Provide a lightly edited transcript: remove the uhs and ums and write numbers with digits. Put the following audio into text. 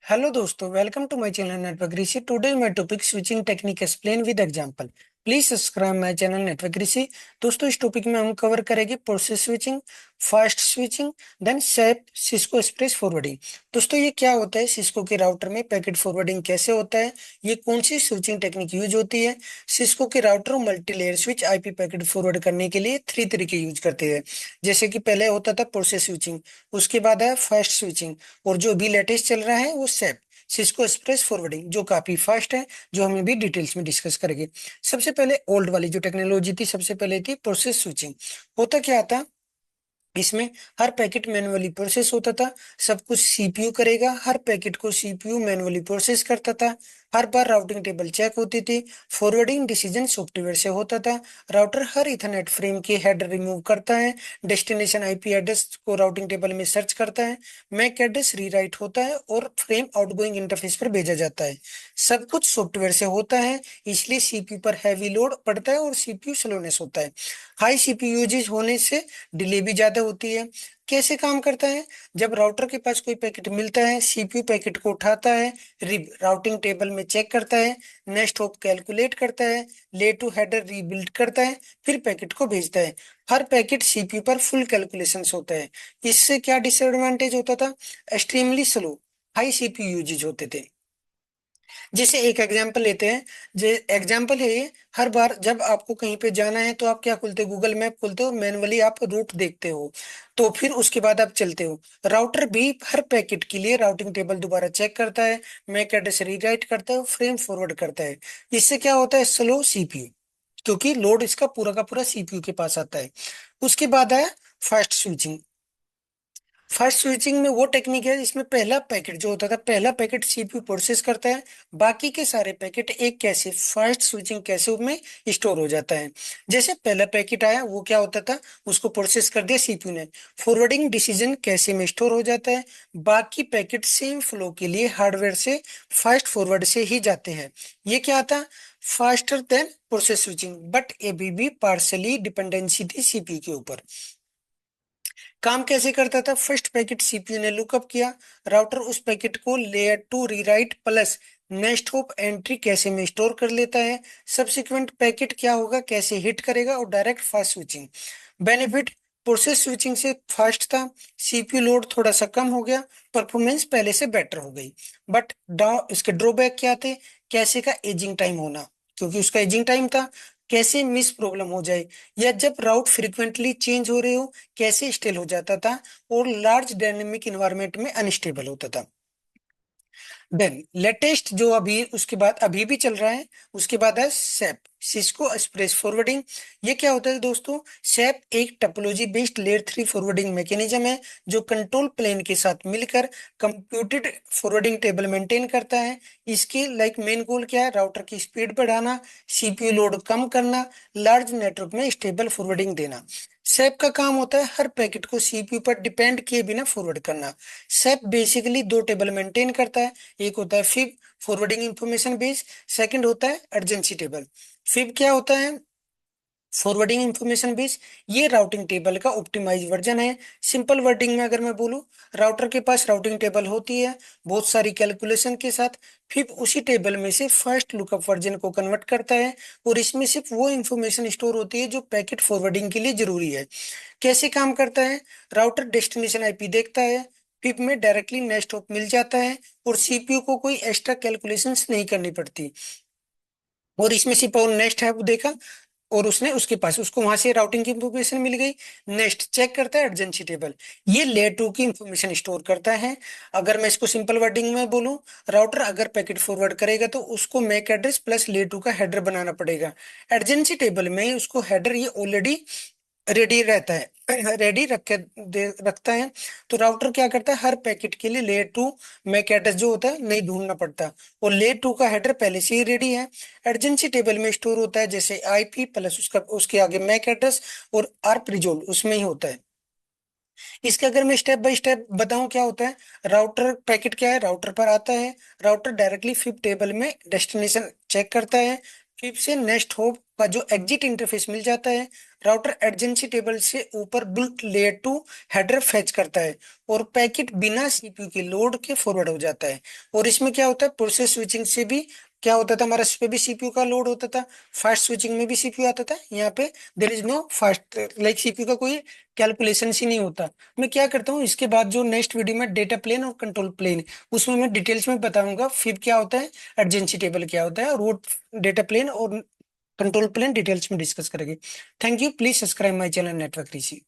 Hello दोस्तों, welcome to my channel network Rishi. Today my topic switching technique explain with example. Please subscribe my channel network Rishi. दोस्तों, इस topic में हम cover करेंगे process switching, fast switching, then CEF Cisco express forwarding. दोस्तों, ये क्या होता है, सिस्को के राउटर में पैकेट फॉरवर्डिंग कैसे होता है, ये कौन सी स्विचिंग टेक्निक यूज होती है। सिस्को के router multi layer switch IP packet forward करने के लिए 3 तरीके यूज करते हैं। जैसे कि पहले होता था प्रोसेस स्विचिंग, उसके बाद है फास्ट स्विचिंग, और जो अभी लेटेस्ट चल रहा है वो सैप सिस्को एक्सप्रेस फॉरवर्डिंग, जो काफी फास्ट है, जो हम अभी डिटेल्स में डिस्कस करेंगे। सबसे पहले ओल्ड वाली जो टेक्नोलॉजी थी, सबसे पहले थी प्रोसेस स्विचिंग। होता क्या था, इसमें हर पैकेट मैनुअली प्रोसेस होता था। सब कुछ सीपीयू करेगा, हर पैकेट को सीपीयू मैनुअली प्रोसेस करता था। हर बार राउटिंग टेबल चेक होती थी। फॉरवर्डिंग डिसीजन सॉफ्टवेयर से होता था। राउटर हर इथरनेट फ्रेम के हेडर रिमूव करता है, डेस्टिनेशन आईपी एड्रेस को राउटिंग टेबल में सर्च करता है, मैक एड्रेस रीराइट होता है और फ्रेम आउटगोइंग इंटरफेस पर भेजा जाता है। सब कुछ सॉफ्टवेयर से होता है, इसलिए सीपीयू पर हैवी लोड पड़ता है और सीपीयू स्लोनेस होता है। हाई सीपीयू यूजेज होने से डिले भी ज्यादा होती है। कैसे काम करता है, जब राउटर के पास कोई पैकेट मिलता है, सीपीयू पैकेट को उठाता है, रिब राउटिंग टेबल में चेक करता है, नेक्स्ट होप कैलकुलेट करता है, ले टू हेडर रीबिल्ड करता है, फिर पैकेट को भेजता है। हर पैकेट सीपीयू पर फुल कैलकुलेशंस होता है। इससे क्या डिसएडवांटेज होता था, extremely slow, high CPU usage होते थे। जैसे एक एग्जांपल लेते हैं, जो एग्जांपल है ये, हर बार जब आपको कहीं पे जाना है तो आप क्या खोलते हो, गूगल मैप खोलते हो, मैनुअली आप रूट देखते हो, तो फिर उसके बाद आप चलते हो। राउटर भी हर पैकेट के लिए राउटिंग टेबल दोबारा चेक करता है, मैक एड्रेस रीराइट करता है, फ्रेम फॉरवर्ड करता है। इससे क्या होता है, स्लो सीपीयू, क्योंकि लोड इसका पूरा का पूरा सीपीयू के पास आता है। उसके बाद आया फास्ट स्विचिंग। फर्स्ट स्विचिंग में वो टेक्निक है जिसमें पहला पैकेट जो होता था, पहला पैकेट सीपीयू प्रोसेस करता है, बाकी के सारे पैकेट एक कैसे फर्स्ट स्विचिंग कैसे में स्टोर हो जाता है। जैसे पहला पैकेट आया, वो क्या होता था, उसको प्रोसेस कर दिया सीपीयू ने, फॉरवर्डिंग डिसीजन कैसे में स्टोर हो जाता है। बाकी पैकेट सेम फ्लो के लिए हार्डवेयर से फास्ट फॉरवर्ड से ही जाते हैं। ये क्या था, faster than process switching, but अभी भी पार्सली डिपेंडेंसी थी सीपीयू के ऊपर। काम कैसे करता था, फर्स्ट पैकेट सीपीयू ने लुकअप किया, राउटर उस पैकेट को layer two rewrite plus next hop entry cache में स्टोर कर लेता है। सब्सिक्वेंट पैकेट क्या होगा, कैसे हिट करेगा, और direct fast switching. Benefit, process switching से फास्ट था, सीपीयू लोड थोड़ा सा कम हो गया, परफॉर्मेंस पहले से बेटर हो गई। बट इसके ड्रॉबैक क्या थे, कैसे का एजिंग टाइम होना, क्योंकि उसका एजिंग टाइम था, कैसे मिस प्रॉब्लम हो जाए, या जब राउट फ्रिक्वेंटली चेंज हो रहे हो कैसे स्टेल हो जाता था, और लार्ज डायनेमिक इन्वायरमेंट में अनस्टेबल होता था। देन लेटेस्ट जो अभी उसके बाद अभी भी चल रहा है, उसके बाद है सैप सिस्को एक्सप्रेस फॉरवर्डिंग। ये क्या होता है दोस्तों, सैप एक topology based layer 3 forwarding mechanism है, जो कंट्रोल प्लेन के साथ मिलकर कंप्यूटेड फॉरवर्डिंग टेबल मेंटेन करता है। इसके मेन गोल क्या है, राउटर की स्पीड बढ़ाना, सीपीयू लोड कम करना, लार्ज नेटवर्क में स्टेबल फॉरवर्डिंग देना। सैप का काम होता है हर पैकेट को सीपीयू पर डिपेंड किए बिना फॉरवर्ड करना। सैप बेसिकली दो टेबल मेंटेन करता है, एक होता है fib forwarding information base, second होता है अर्जेंसी टेबल। फिब क्या होता है, फॉरवर्डिंग इंफॉर्मेशन बेस, ये राउटिंग टेबल का ऑप्टिमाइज वर्जन है। सिंपल वर्डिंग में अगर मैं बोलूं, राउटर के पास राउटिंग टेबल होती है बहुत सारी कैलकुलेशन के साथ, फिर उसी टेबल में से फर्स्ट लुकअप वर्जन को कन्वर्ट करता है, और इसमें सिर्फ वो इंफॉर्मेशन स्टोर होती है जो पैकेट फॉरवर्डिंग के लिए जरूरी है। कैसे काम करता है, राउटर डेस्टिनेशन आईपी देखता है, फिर में डायरेक्टली नेक्स्ट हॉप मिल जाता है, और सीपीयू को कोई एक्स्ट्रा कैलकुलेशंस नहीं करनी पड़ती। और इसमें सिर्फ और नेक्स्ट है वो देखा, और उसने उसके पास उसको वहां से राउटिंग की इंफॉर्मेशन मिल गई, नेक्स्ट चेक करता है अर्जेंसी टेबल, ये लेयर 2 की इंफॉर्मेशन स्टोर करता है। अगर मैं इसको सिंपल वर्डिंग में बोलूं, राउटर अगर पैकेट फॉरवर्ड करेगा तो उसको मैक एड्रेस प्लस लेयर 2 का हेडर बनाना पड़ेगा। अर्जेंसी टेबल में उसको हेडर ये ऑलरेडी रेडी रहता है, रेडी रख के रखता है। तो राउटर क्या करता है, हर पैकेट के लिए लेयर 2 मैक एड्रेस जो होता है नहीं ढूंढना पड़ता, और लेयर 2 का हेडर पहले से ही रेडी है। अर्जेंसी टेबल में स्टोर होता है जैसे आईपी प्लस उसका उसके आगे मैक एड्रेस, और आर्प रिजोल्व उसमें ही होता है। इसके अगर मैं स्टेप बाय स्टेप बताऊं क्या होता है, राउटर पैकेट क्या है, राउटर पर आता है, राउटर डायरेक्टली फिब टेबल में डेस्टिनेशन चेक करता है, फिब से नेक्स्ट होप का जो एग्जिट इंटरफेस मिल जाता है, राउटर एडजेंसी टेबल से ऊपर bulk layer two header fetch करता है और पैकेट बिना सीपीयू के लोड के फॉरवर्ड हो जाता है। और इसमें क्या होता है, प्रोसेस स्विचिंग से भी क्या होता था, हमारा इस पे भी सीपीयू का लोड होता था, फास्ट स्विचिंग में भी सीपीयू आता था। यहाँ पे there is no fast, like CPU का कोई कैलकुलेशन ही नहीं होता। मैं क्या करता हूँ, इसके बाद जो नेक्स्ट वीडियो में डेटा प्लेन और कंट्रोल प्लेन, उसमें मैं डिटेल्स में बताऊंगा फिर क्या होता है, एडजेंसी टेबल क्या होता है, और वो डेटा प्लेन और कंट्रोल प्लेन डिटेल्स में डिस्कस करेंगे। Thank you, please subscribe my channel network Rishi.